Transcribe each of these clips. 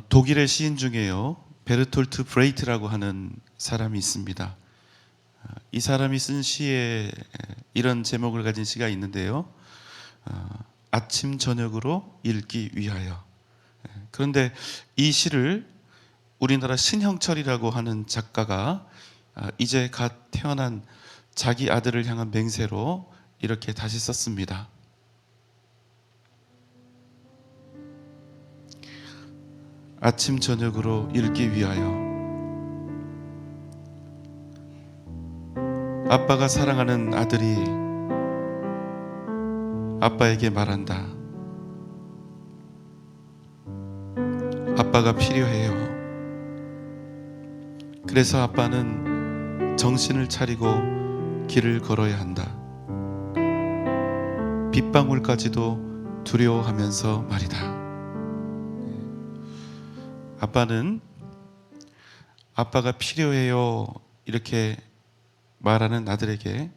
독일의 시인 중에요, 베르톨트 브레이트라고 하는 사람이 있습니다. 이 사람이 쓴 시에 이런 제목을 가진 시가 있는데요. 아침 저녁으로 읽기 위하여. 그런데 이 시를 우리나라 신형철이라고 하는 작가가 이제 갓 태어난 자기 아들을 향한 맹세로 이렇게 다시 썼습니다. 아침 저녁으로 읽기 위하여. 아빠가 사랑하는 아들이 아빠에게 말한다. 아빠가 필요해요. 그래서 아빠는 정신을 차리고 길을 걸어야 한다. 빗방울까지도 두려워하면서 말이다. 아빠는 아빠가 필요해요 이렇게 말하는 아들에게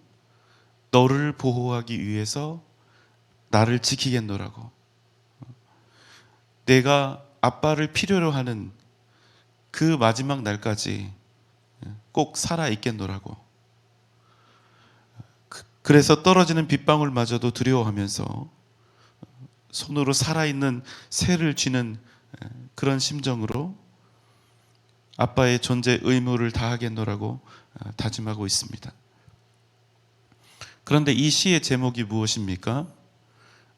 너를 보호하기 위해서 나를 지키겠노라고, 내가 아빠를 필요로 하는 그 마지막 날까지 꼭 살아 있겠노라고. 그래서 떨어지는 빗방울마저도 두려워하면서 손으로 살아있는 새를 쥐는 그런 심정으로 아빠의 존재 의무를 다하겠노라고 다짐하고 있습니다. 그런데 이 시의 제목이 무엇입니까?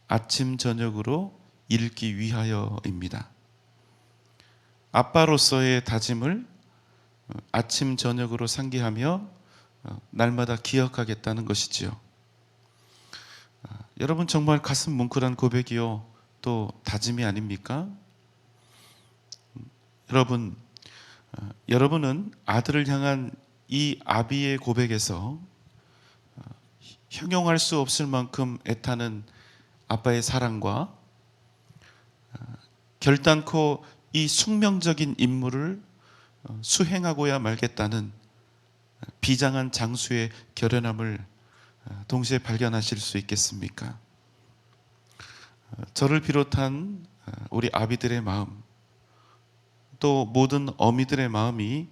아침 저녁으로 읽기 위하여입니다. 아빠로서의 다짐을 아침 저녁으로 상기하며 날마다 기억하겠다는 것이지요. 여러분, 정말 가슴 뭉클한 고백이요, 또 다짐이 아닙니까? 여러분은 아들을 향한 이 아비의 고백에서 형용할 수 없을 만큼 애타는 아빠의 사랑과 결단코 이 숙명적인 임무를 수행하고야 말겠다는 비장한 장수의 결연함을 동시에 발견하실 수 있겠습니까? 저를 비롯한 우리 아비들의 마음, 또 모든 어미들의 마음이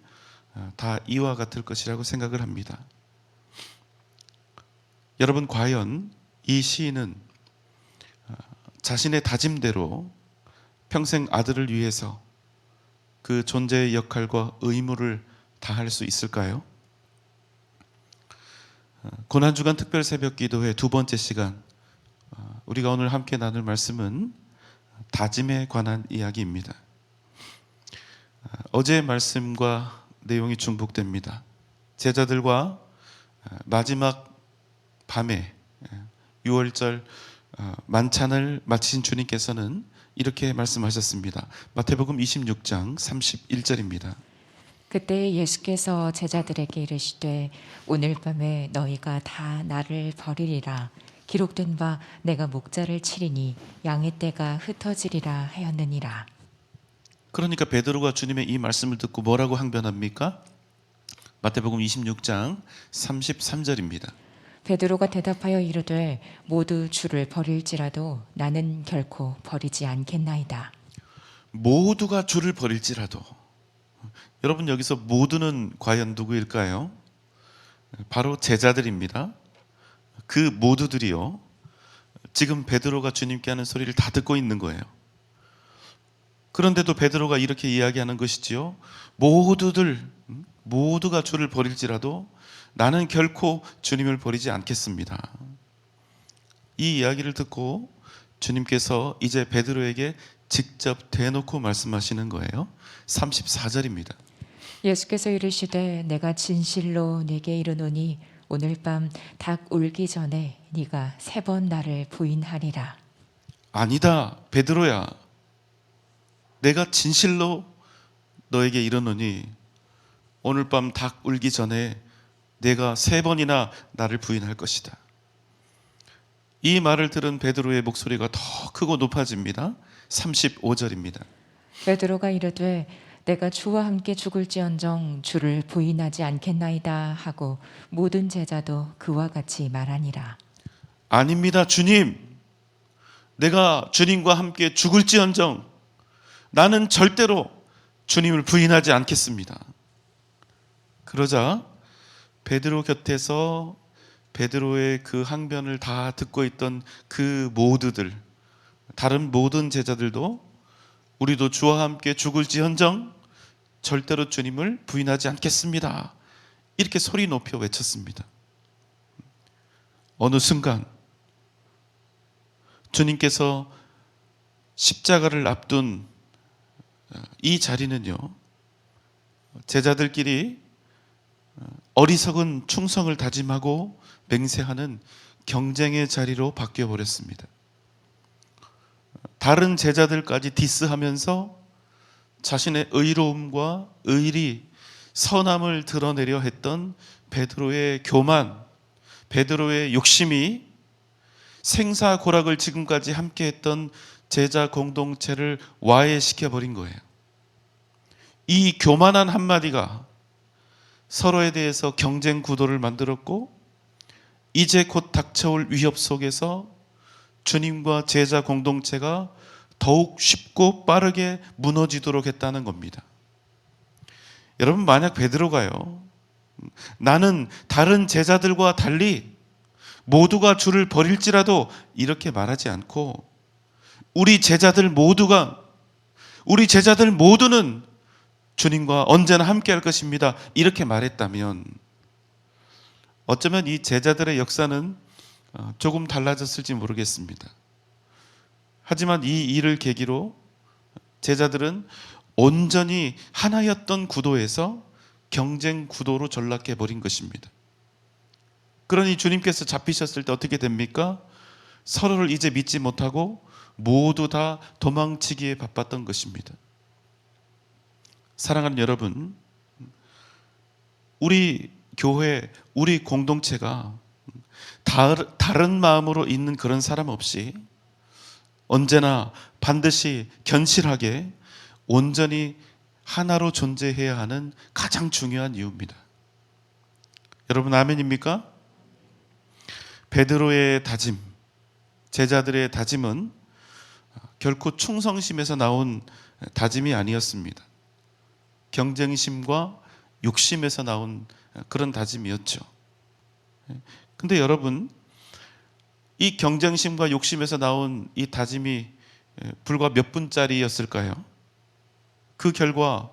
다 이와 같을 것이라고 생각을 합니다. 여러분, 과연 이 시인은 자신의 다짐대로 평생 아들을 위해서 그 존재의 역할과 의무를 다할 수 있을까요? 고난주간 특별 새벽 기도회 두 번째 시간, 우리가 오늘 함께 나눌 말씀은 다짐에 관한 이야기입니다. 어제의 말씀과 내용이 중복됩니다. 제자들과 마지막 밤에 6월절 만찬을 마치신 주님께서는 이렇게 말씀하셨습니다. 마태복음 26장 31절입니다. 그때 예수께서 제자들에게 이르시되 오늘 밤에 너희가 다 나를 버리리라. 기록된 바 내가 목자를 치리니 양의 떼가 흩어지리라 하였느니라. 그러니까 베드로가 주님의 이 말씀을 듣고 뭐라고 항변합니까? 마태복음 26장 33절입니다. 베드로가 대답하여 이르되 모두 주를 버릴지라도 나는 결코 버리지 않겠나이다. 모두가 주를 버릴지라도. 여러분, 여기서 모두는 과연 누구일까요? 바로 제자들입니다. 그 모두들이요, 지금 베드로가 주님께 하는 소리를 다 듣고 있는 거예요. 그런데도 베드로가 이렇게 이야기하는 것이지요. 모두가 주를 버릴지라도 나는 결코 주님을 버리지 않겠습니다. 이 이야기를 듣고 주님께서 이제 베드로에게 직접 대놓고 말씀하시는 거예요. 34절입니다. 예수께서 이르시되 내가 진실로 네게 이르노니 오늘 밤 닭 울기 전에 네가 3번 나를 부인하리라. 아니다, 베드로야. 내가 진실로 너에게 이르노니 오늘 밤 닭 울기 전에 내가 3번이나 나를 부인할 것이다. 이 말을 들은 베드로의 목소리가 더 크고 높아집니다. 35절입니다. 베드로가 이르되 내가 주와 함께 죽을지언정 주를 부인하지 않겠나이다 하고 모든 제자도 그와 같이 말하니라. 아닙니다, 주님. 내가 주님과 함께 죽을지언정 나는 절대로 주님을 부인하지 않겠습니다. 그러자 베드로 곁에서 베드로의 그 항변을 다 듣고 있던 그 모두들, 다른 모든 제자들도 우리도 주와 함께 죽을지언정 절대로 주님을 부인하지 않겠습니다. 이렇게 소리 높여 외쳤습니다. 어느 순간 주님께서 십자가를 앞둔 이 자리는요, 제자들끼리 어리석은 충성을 다짐하고 맹세하는 경쟁의 자리로 바뀌어 버렸습니다. 다른 제자들까지 디스하면서 자신의 의로움과 의리, 선함을 드러내려 했던 베드로의 교만, 베드로의 욕심이 생사고락을 지금까지 함께했던 제자 공동체를 와해시켜 버린 거예요. 이 교만한 한마디가 서로에 대해서 경쟁 구도를 만들었고, 이제 곧 닥쳐올 위협 속에서 주님과 제자 공동체가 더욱 쉽고 빠르게 무너지도록 했다는 겁니다. 여러분, 만약 베드로가요, 나는 다른 제자들과 달리 모두가 주를 버릴지라도 이렇게 말하지 않고 우리 제자들 모두는 주님과 언제나 함께 할 것입니다, 이렇게 말했다면 어쩌면 이 제자들의 역사는 조금 달라졌을지 모르겠습니다. 하지만 이 일을 계기로 제자들은 온전히 하나였던 구도에서 경쟁 구도로 전락해 버린 것입니다. 그러니 주님께서 잡히셨을 때 어떻게 됩니까? 서로를 이제 믿지 못하고 모두 다 도망치기에 바빴던 것입니다. 사랑하는 여러분, 우리 교회, 우리 공동체가 다른 마음으로 있는 그런 사람 없이 언제나 반드시 견실하게 온전히 하나로 존재해야 하는 가장 중요한 이유입니다. 여러분, 아멘입니까? 베드로의 다짐, 제자들의 다짐은 결코 충성심에서 나온 다짐이 아니었습니다. 경쟁심과 욕심에서 나온 그런 다짐이었죠. 근데 여러분, 이 경쟁심과 욕심에서 나온 이 다짐이 불과 몇 분짜리였을까요? 그 결과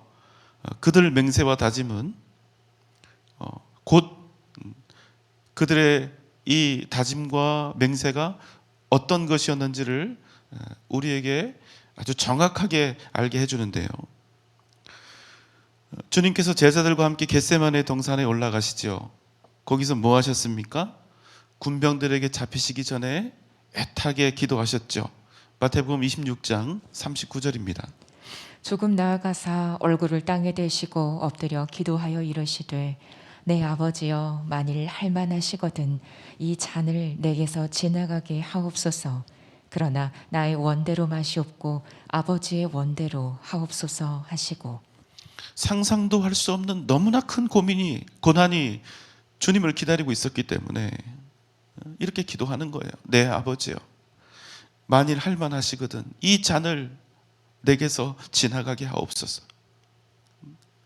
그들 맹세와 다짐은 곧 그들의 이 다짐과 맹세가 어떤 것이었는지를 우리에게 아주 정확하게 알게 해주는데요. 주님께서 제자들과 함께 겟세마네 동산에 올라가시죠. 거기서 뭐 하셨습니까? 군병들에게 잡히시기 전에 애타게 기도하셨죠. 마태복음 26장 39절입니다. 조금 나아가사 얼굴을 땅에 대시고 엎드려 기도하여 이르시되 내 아버지여, 만일 할만하시거든 이 잔을 내게서 지나가게 하옵소서. 그러나 나의 원대로 마시옵고 아버지의 원대로 하옵소서 하시고. 상상도 할 수 없는 너무나 큰 고난이 주님을 기다리고 있었기 때문에 이렇게 기도하는 거예요. 내 아버지여, 만일 할만하시거든 이 잔을 내게서 지나가게 하옵소서.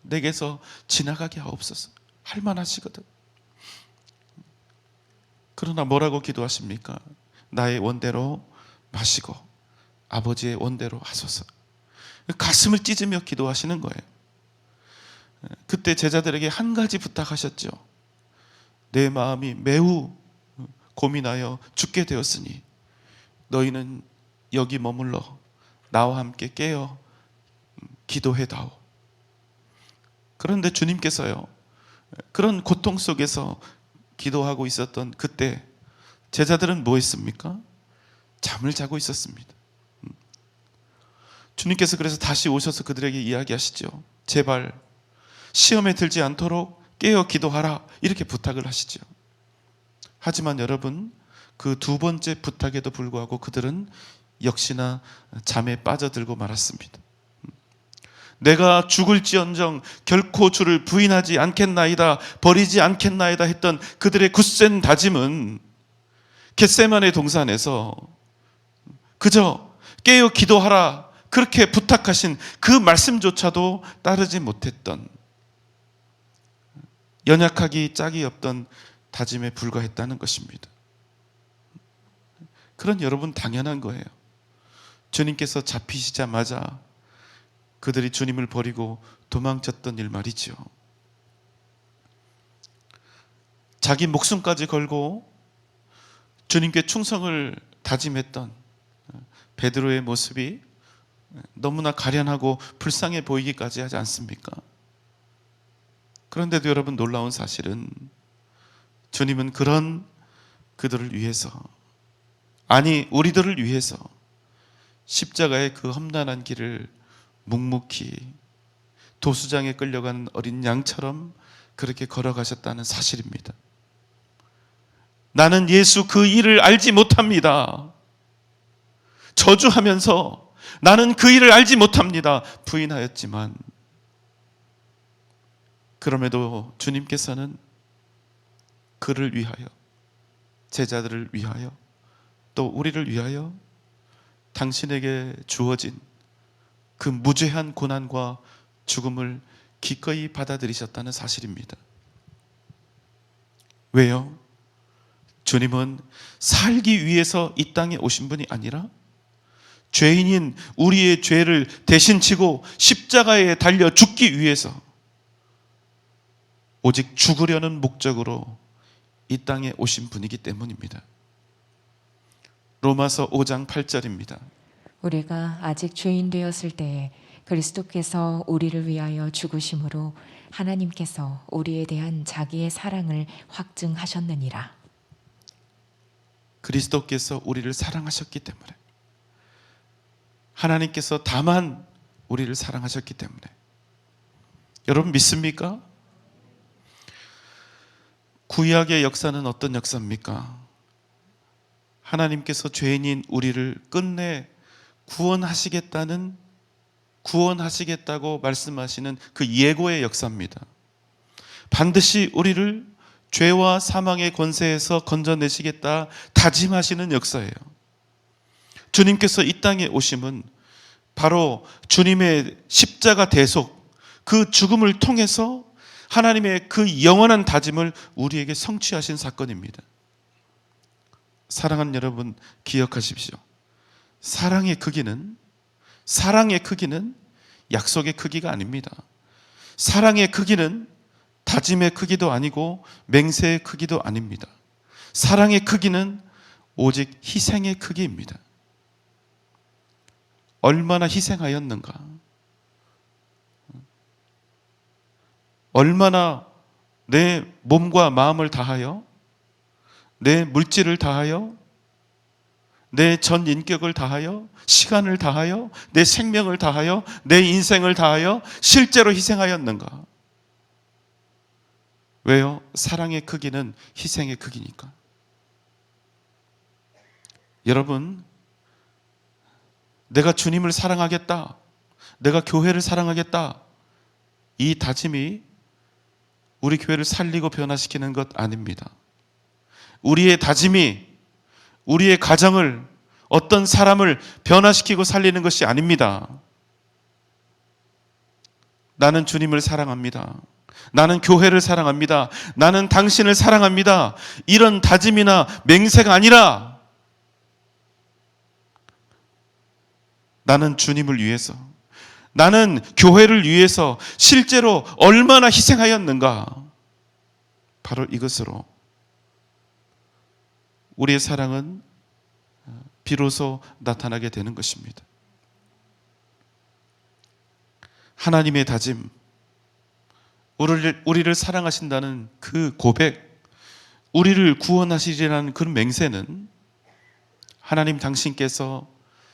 내게서 지나가게 하옵소서. 할만하시거든. 그러나 뭐라고 기도하십니까? 나의 원대로 마시고 아버지의 원대로 하소서. 가슴을 찢으며 기도하시는 거예요. 그때 제자들에게 한 가지 부탁하셨죠. 내 마음이 매우 고민하여 죽게 되었으니 너희는 여기 머물러 나와 함께 깨어 기도해다오. 그런데 주님께서요, 그런 고통 속에서 기도하고 있었던 그때 제자들은 뭐 했습니까? 잠을 자고 있었습니다. 주님께서 그래서 다시 오셔서 그들에게 이야기하시죠. 제발 시험에 들지 않도록 깨어 기도하라, 이렇게 부탁을 하시죠. 하지만 여러분, 그 두 번째 부탁에도 불구하고 그들은 역시나 잠에 빠져들고 말았습니다. 내가 죽을지언정 결코 주를 부인하지 않겠나이다, 버리지 않겠나이다 했던 그들의 굳센 다짐은 겟세마네 동산에서 그저 깨어 기도하라, 그렇게 부탁하신 그 말씀조차도 따르지 못했던, 연약하기 짝이 없던 다짐에 불과했다는 것입니다. 그런 여러분 당연한 거예요. 주님께서 잡히시자마자 그들이 주님을 버리고 도망쳤던 일 말이죠. 자기 목숨까지 걸고 주님께 충성을 다짐했던 베드로의 모습이 너무나 가련하고 불쌍해 보이기까지 하지 않습니까? 그런데도 여러분, 놀라운 사실은 주님은 그런 그들을 위해서, 아니 우리들을 위해서 십자가의 그 험난한 길을 묵묵히 도수장에 끌려간 어린 양처럼 그렇게 걸어가셨다는 사실입니다. 나는 예수 그 일을 알지 못합니다. 저주하면서 나는 그 일을 알지 못합니다 부인하였지만, 그럼에도 주님께서는 그를 위하여, 제자들을 위하여, 또 우리를 위하여 당신에게 주어진 그 무죄한 고난과 죽음을 기꺼이 받아들이셨다는 사실입니다. 왜요? 주님은 살기 위해서 이 땅에 오신 분이 아니라 죄인인 우리의 죄를 대신 지고 십자가에 달려 죽기 위해서, 오직 죽으려는 목적으로 이 땅에 오신 분이기 때문입니다. 로마서 5장 8절입니다. 우리가 아직 죄인 되었을 때에 그리스도께서 우리를 위하여 죽으심으로 하나님께서 우리에 대한 자기의 사랑을 확증하셨느니라. 그리스도께서 우리를 사랑하셨기 때문에, 하나님께서 다만 우리를 사랑하셨기 때문에. 여러분 믿습니까? 구약의 역사는 어떤 역사입니까? 하나님께서 죄인인 우리를 끝내 구원하시겠다고 말씀하시는 그 예고의 역사입니다. 반드시 우리를 죄와 사망의 권세에서 건져내시겠다 다짐하시는 역사예요. 주님께서 이 땅에 오심은 바로 주님의 십자가 대속, 그 죽음을 통해서 하나님의 그 영원한 다짐을 우리에게 성취하신 사건입니다. 사랑하는 여러분, 기억하십시오. 사랑의 크기는 약속의 크기가 아닙니다. 사랑의 크기는 다짐의 크기도 아니고 맹세의 크기도 아닙니다. 사랑의 크기는 오직 희생의 크기입니다. 얼마나 희생하였는가? 얼마나 내 몸과 마음을 다하여, 내 물질을 다하여, 내 전 인격을 다하여, 시간을 다하여, 내 생명을 다하여, 내 인생을 다하여 실제로 희생하였는가? 왜요? 사랑의 크기는 희생의 크기니까. 여러분, 내가 주님을 사랑하겠다, 내가 교회를 사랑하겠다, 이 다짐이 우리 교회를 살리고 변화시키는 것 아닙니다. 우리의 다짐이 우리의 가정을, 어떤 사람을 변화시키고 살리는 것이 아닙니다. 나는 주님을 사랑합니다. 나는 교회를 사랑합니다. 나는 당신을 사랑합니다. 이런 다짐이나 맹세가 아니라 나는 주님을 위해서, 나는 교회를 위해서 실제로 얼마나 희생하였는가, 바로 이것으로 우리의 사랑은 비로소 나타나게 되는 것입니다. 하나님의 다짐, 우리를 사랑하신다는 그 고백, 우리를 구원하시리라는 그 맹세는 하나님 당신께서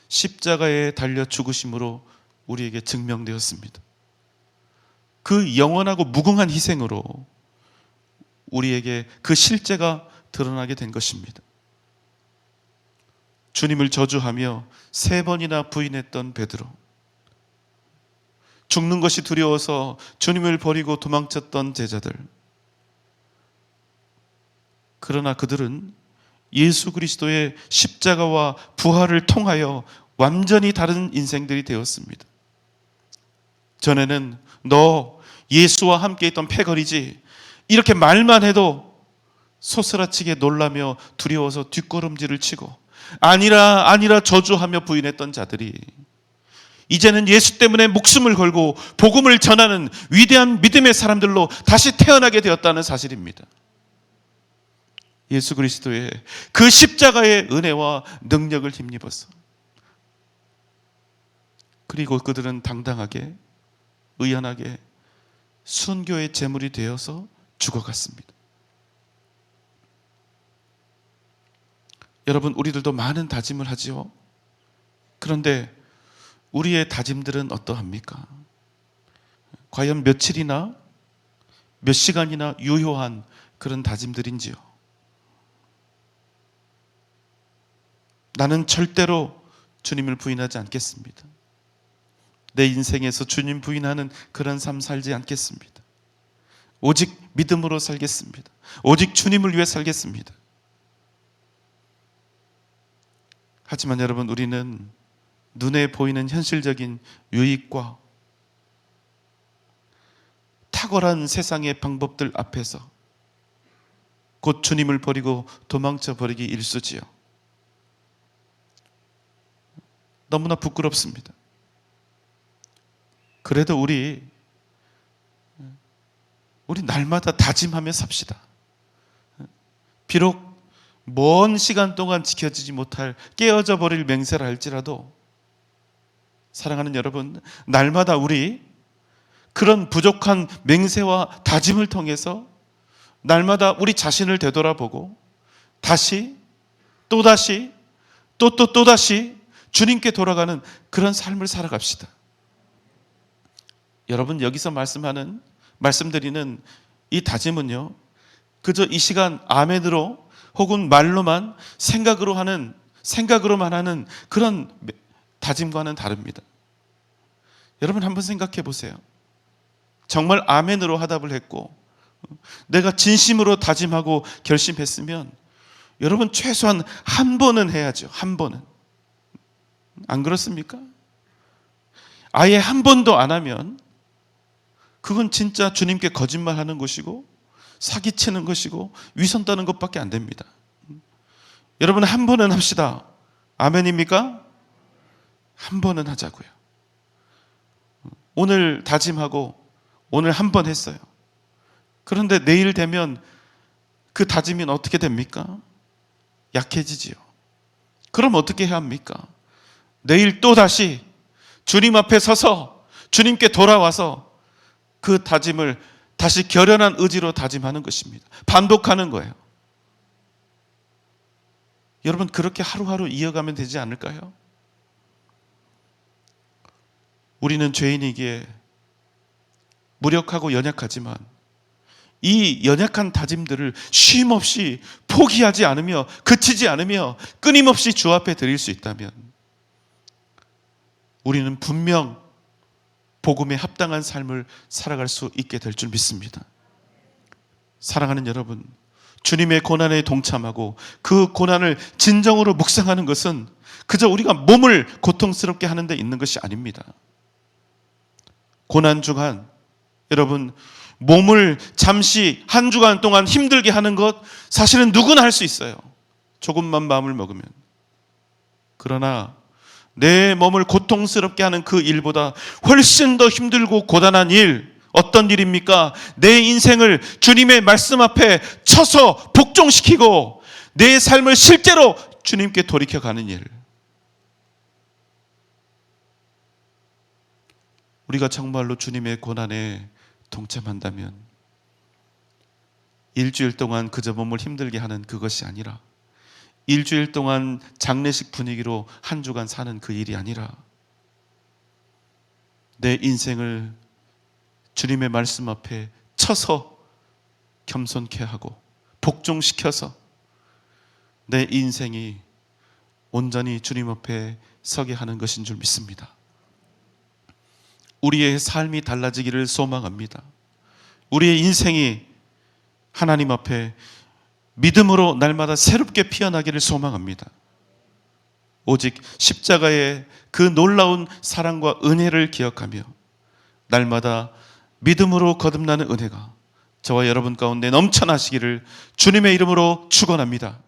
십자가에 달려 죽으심으로 우리에게 증명되었습니다. 그 영원하고 무궁한 희생으로 우리에게 그 실제가 드러나게 된 것입니다. 주님을 저주하며 3번이나 부인했던 베드로, 죽는 것이 두려워서 주님을 버리고 도망쳤던 제자들, 그러나 그들은 예수 그리스도의 십자가와 부활을 통하여 완전히 다른 인생들이 되었습니다. 전에는 너 예수와 함께 있던 패거리지, 이렇게 말만 해도 소스라치게 놀라며 두려워서 뒷걸음질을 치고 아니라 아니라 저주하며 부인했던 자들이 이제는 예수 때문에 목숨을 걸고 복음을 전하는 위대한 믿음의 사람들로 다시 태어나게 되었다는 사실입니다. 예수 그리스도의 그 십자가의 은혜와 능력을 힘입어서, 그리고 그들은 당당하게 의연하게 순교의 제물이 되어서 죽어갔습니다. 여러분, 우리들도 많은 다짐을 하지요. 그런데 우리의 다짐들은 어떠합니까? 과연 며칠이나 몇 시간이나 유효한 그런 다짐들인지요? 나는 절대로 주님을 부인하지 않겠습니다. 내 인생에서 주님 부인하는 그런 삶 살지 않겠습니다. 오직 믿음으로 살겠습니다. 오직 주님을 위해 살겠습니다. 하지만 여러분, 우리는 눈에 보이는 현실적인 유익과 탁월한 세상의 방법들 앞에서 곧 주님을 버리고 도망쳐 버리기 일쑤지요. 너무나 부끄럽습니다. 그래도 우리 날마다 다짐하며 삽시다. 비록 먼 시간 동안 지켜지지 못할 깨어져 버릴 맹세를 할지라도, 사랑하는 여러분, 날마다 우리 그런 부족한 맹세와 다짐을 통해서 날마다 우리 자신을 되돌아보고 다시 또다시 또다시 주님께 돌아가는 그런 삶을 살아갑시다. 여러분, 여기서 말씀드리는 이 다짐은요, 그저 이 시간 아멘으로 혹은 말로만 생각으로만 하는 그런 다짐과는 다릅니다. 여러분, 한번 생각해 보세요. 정말 아멘으로 화답을 했고 내가 진심으로 다짐하고 결심했으면 여러분, 최소한 한 번은 해야죠. 한 번은. 안 그렇습니까? 아예 한 번도 안 하면 그건 진짜 주님께 거짓말하는 것이고 사기치는 것이고 위선 떠는 것밖에 안 됩니다. 여러분, 한 번은 합시다. 아멘입니까? 한 번은 하자고요. 오늘 다짐하고 오늘 한 번 했어요. 그런데 내일 되면 그 다짐이 어떻게 됩니까? 약해지지요. 그럼 어떻게 해야 합니까? 내일 또 다시 주님 앞에 서서 주님께 돌아와서 그 다짐을 다시 결연한 의지로 다짐하는 것입니다. 반복하는 거예요. 여러분, 그렇게 하루하루 이어가면 되지 않을까요? 우리는 죄인이기에 무력하고 연약하지만 이 연약한 다짐들을 쉼없이 포기하지 않으며 그치지 않으며 끊임없이 주 앞에 드릴 수 있다면 우리는 분명 복음에 합당한 삶을 살아갈 수 있게 될 줄 믿습니다. 사랑하는 여러분, 주님의 고난에 동참하고 그 고난을 진정으로 묵상하는 것은 그저 우리가 몸을 고통스럽게 하는 데 있는 것이 아닙니다. 고난 주간, 여러분, 몸을 잠시 한 주간 동안 힘들게 하는 것 사실은 누구나 할 수 있어요. 조금만 마음을 먹으면. 그러나 내 몸을 고통스럽게 하는 그 일보다 훨씬 더 힘들고 고단한 일, 어떤 일입니까? 내 인생을 주님의 말씀 앞에 쳐서 복종시키고 내 삶을 실제로 주님께 돌이켜가는 일. 우리가 정말로 주님의 고난에 동참한다면 일주일 동안 그저 몸을 힘들게 하는 그것이 아니라 일주일 동안 장례식 분위기로 한 주간 사는 그 일이 아니라 내 인생을 주님의 말씀 앞에 쳐서 겸손케 하고 복종시켜서 내 인생이 온전히 주님 앞에 서게 하는 것인 줄 믿습니다. 우리의 삶이 달라지기를 소망합니다. 우리의 인생이 하나님 앞에 믿음으로 날마다 새롭게 피어나기를 소망합니다. 오직 십자가의 그 놀라운 사랑과 은혜를 기억하며 날마다 믿음으로 거듭나는 은혜가 저와 여러분 가운데 넘쳐나시기를 주님의 이름으로 축원합니다.